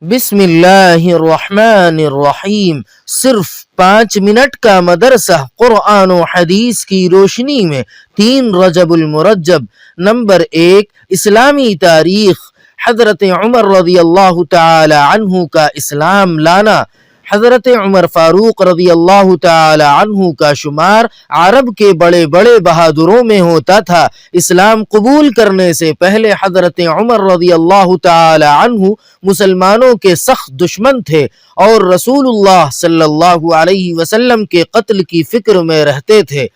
بسم اللہ الرحمن الرحیم۔ صرف 5 منٹ کا مدرسہ قرآن و حدیث کی روشنی میں 3 رجب المرجب۔ نمبر 1، اسلامی تاریخ۔ حضرت عمر رضی اللہ تعالی عنہ کا اسلام لانا۔ حضرت عمر فاروق رضی اللہ تعالی عنہ کا شمار عرب کے بڑے بڑے بہادروں میں ہوتا تھا۔ اسلام قبول کرنے سے پہلے حضرت عمر رضی اللہ تعالی عنہ مسلمانوں کے سخت دشمن تھے اور رسول اللہ صلی اللہ علیہ وسلم کے قتل کی فکر میں رہتے تھے۔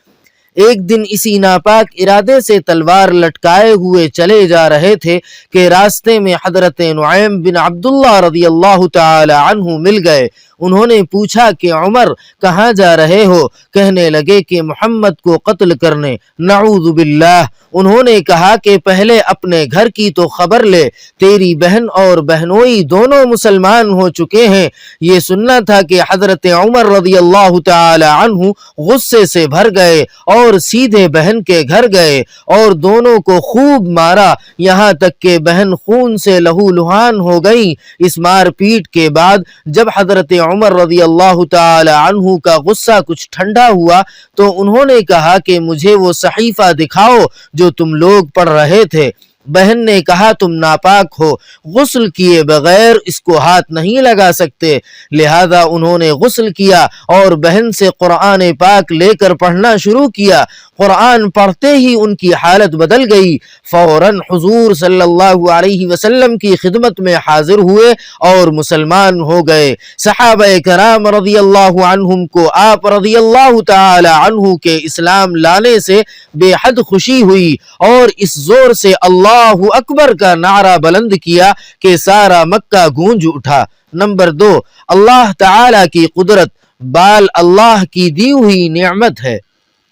ایک دن اسی ناپاک ارادے سے تلوار لٹکائے ہوئے چلے جا رہے تھے کہ راستے میں حضرت نعیم بن عبداللہ رضی اللہ تعالی عنہ مل گئے۔ انہوں نے پوچھا کہ عمر کہاں جا رہے ہو؟ کہنے لگے کہ محمد کو قتل کرنے۔ نعوذ باللہ۔ انہوں نے کہا کہ پہلے اپنے گھر کی تو خبر لے، تیری بہن اور بہنوئی دونوں مسلمان ہو چکے ہیں۔ یہ سننا تھا کہ حضرت عمر رضی اللہ تعالی عنہ غصے سے بھر گئے اور سیدھے بہن کے گھر گئے اور دونوں کو خوب مارا، یہاں تک کہ بہن خون سے لہو لہان ہو گئی۔ اس مار پیٹ کے بعد جب حضرت عمر رضی اللہ تعالی عنہ کا غصہ کچھ ٹھنڈا ہوا تو انہوں نے کہا کہ مجھے وہ صحیفہ دکھاؤ جو تم لوگ پڑھ رہے تھے۔ بہن نے کہا تم ناپاک ہو، غسل کیے بغیر اس کو ہاتھ نہیں لگا سکتے۔ لہذا انہوں نے غسل کیا اور بہن سے قرآن پاک لے کر پڑھنا شروع کیا۔ قرآن پڑھتے ہی ان کی حالت بدل گئی۔ فوراً حضور صلی اللہ علیہ وسلم کی خدمت میں حاضر ہوئے اور مسلمان ہو گئے۔ صحابہ کرام رضی اللہ عنہم کو آپ رضی اللہ تعالی عنہ کے اسلام لانے سے بے حد خوشی ہوئی اور اس زور سے اللہ اکبر کا نعرہ بلند کیا کہ سارا مکہ گونج اٹھا۔ نمبر 2، اللہ تعالی کی قدرت۔ بال اللہ کی دی ہوئی نعمت ہے۔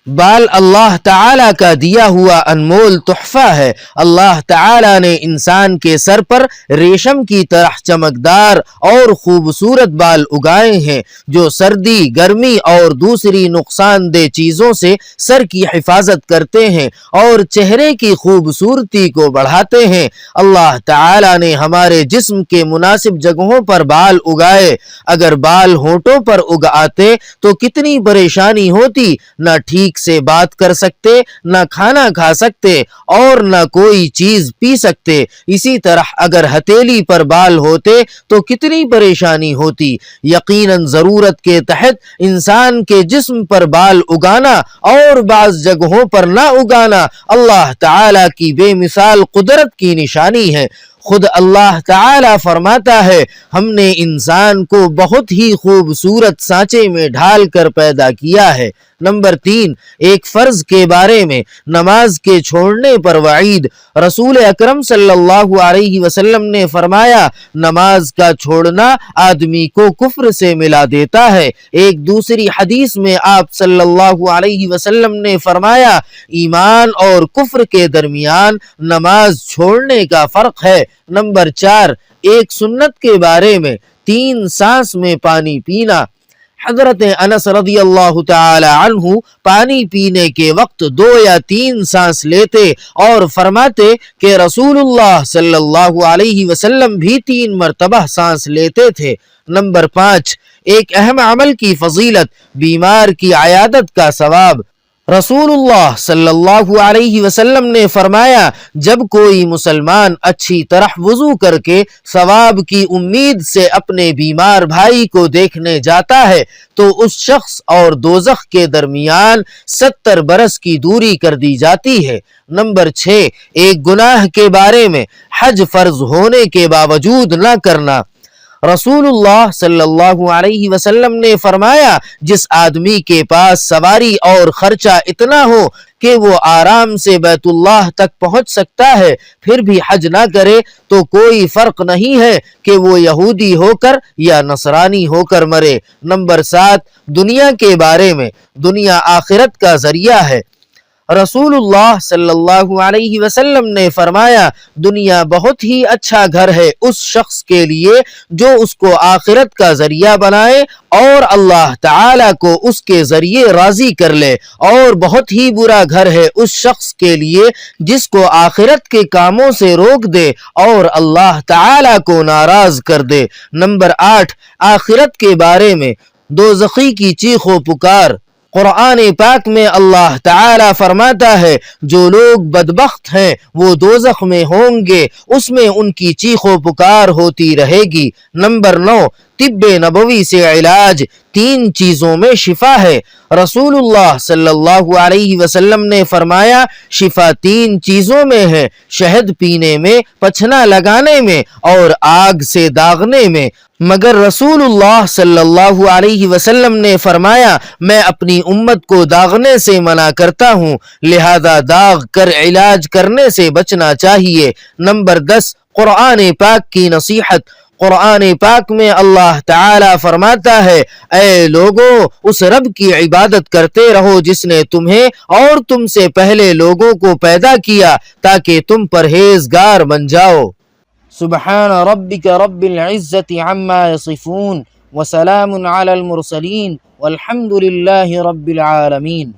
بال اللہ تعالی کا دیا ہوا انمول تحفہ ہے۔ اللہ تعالی نے انسان کے سر پر ریشم کی طرح چمکدار اور خوبصورت بال اگائے ہیں جو سردی، گرمی اور دوسری نقصان دہ چیزوں سے سر کی حفاظت کرتے ہیں اور چہرے کی خوبصورتی کو بڑھاتے ہیں۔ اللہ تعالی نے ہمارے جسم کے مناسب جگہوں پر بال اگائے۔ اگر بال ہونٹوں پر اگ آتے تو کتنی پریشانی ہوتی، نہ ٹھیک سے بات کر سکتے، نہ کھانا کھا سکتے اور نہ کوئی چیز پی سکتے۔ اسی طرح اگر ہتھیلی پر بال ہوتے تو کتنی پریشانی ہوتی۔ یقیناً ضرورت کے تحت انسان کے جسم پر بال اگانا اور بعض جگہوں پر نہ اگانا اللہ تعالی کی بے مثال قدرت کی نشانی ہے۔ خود اللہ تعالی فرماتا ہے ہم نے انسان کو بہت ہی خوبصورت سانچے میں ڈھال کر پیدا کیا ہے۔ نمبر 3، ایک فرض کے بارے میں نماز کے چھوڑنے پر وعید۔ رسول اکرم صلی اللہ علیہ وسلم نے فرمایا نماز کا چھوڑنا آدمی کو کفر سے ملا دیتا ہے۔ ایک دوسری حدیث میں آپ صلی اللہ علیہ وسلم نے فرمایا ایمان اور کفر کے درمیان نماز چھوڑنے کا فرق ہے۔ نمبر 4، ایک سنت کے بارے میں 3 سانس میں پانی پینا۔ حضرت انس رضی اللہ تعالی عنہ پانی پینے کے وقت 2 یا 3 سانس لیتے اور فرماتے کہ رسول اللہ صلی اللہ علیہ وسلم بھی 3 مرتبہ سانس لیتے تھے۔ نمبر 5، ایک اہم عمل کی فضیلت، بیمار کی عیادت کا ثواب۔ رسول اللہ صلی اللہ علیہ وسلم نے فرمایا جب کوئی مسلمان اچھی طرح وضو کر کے ثواب کی امید سے اپنے بیمار بھائی کو دیکھنے جاتا ہے تو اس شخص اور دوزخ کے درمیان 70 برس کی دوری کر دی جاتی ہے۔ نمبر 6، ایک گناہ کے بارے میں حج فرض ہونے کے باوجود نہ کرنا۔ رسول اللہ صلی اللہ علیہ وسلم نے فرمایا جس آدمی کے پاس سواری اور خرچہ اتنا ہو کہ وہ آرام سے بیت اللہ تک پہنچ سکتا ہے پھر بھی حج نہ کرے تو کوئی فرق نہیں ہے کہ وہ یہودی ہو کر یا نصرانی ہو کر مرے۔ نمبر 7، دنیا کے بارے میں۔ دنیا آخرت کا ذریعہ ہے۔ رسول اللہ صلی اللہ علیہ وسلم نے فرمایا دنیا بہت ہی اچھا گھر ہے اس شخص کے لیے جو اس کو آخرت کا ذریعہ بنائے اور اللہ تعالی کو اس کے ذریعے راضی کر لے، اور بہت ہی برا گھر ہے اس شخص کے لیے جس کو آخرت کے کاموں سے روک دے اور اللہ تعالی کو ناراض کر دے۔ نمبر 8، آخرت کے بارے میں دوزخی کی چیخ و پکار۔ قرآن پاک میں اللہ تعالی فرماتا ہے جو لوگ بدبخت ہیں وہ دوزخ میں ہوں گے، اس میں ان کی چیخ و پکار ہوتی رہے گی۔ نمبر 9، طب نبوی سے علاج، 3 چیزوں میں شفا ہے۔ رسول اللہ صلی اللہ علیہ وسلم نے فرمایا شفا 3 چیزوں میں ہے، شہد پینے میں، پچھنا لگانے میں اور آگ سے داغنے میں۔ مگر رسول اللہ صلی اللہ علیہ وسلم نے فرمایا میں اپنی امت کو داغنے سے منع کرتا ہوں، لہذا داغ کر علاج کرنے سے بچنا چاہیے۔ نمبر 10، قرآن پاک کی نصیحت۔ قرآن پاک میں اللہ تعالی فرماتا ہے اے لوگو اس رب کی عبادت کرتے رہو جس نے تمہیں اور تم سے پہلے لوگوں کو پیدا کیا تاکہ تم پرہیزگار بن جاؤ۔ سبحان ربک رب العزت عما یصفون وسلام علی المرسلین والحمد للہ رب العالمین۔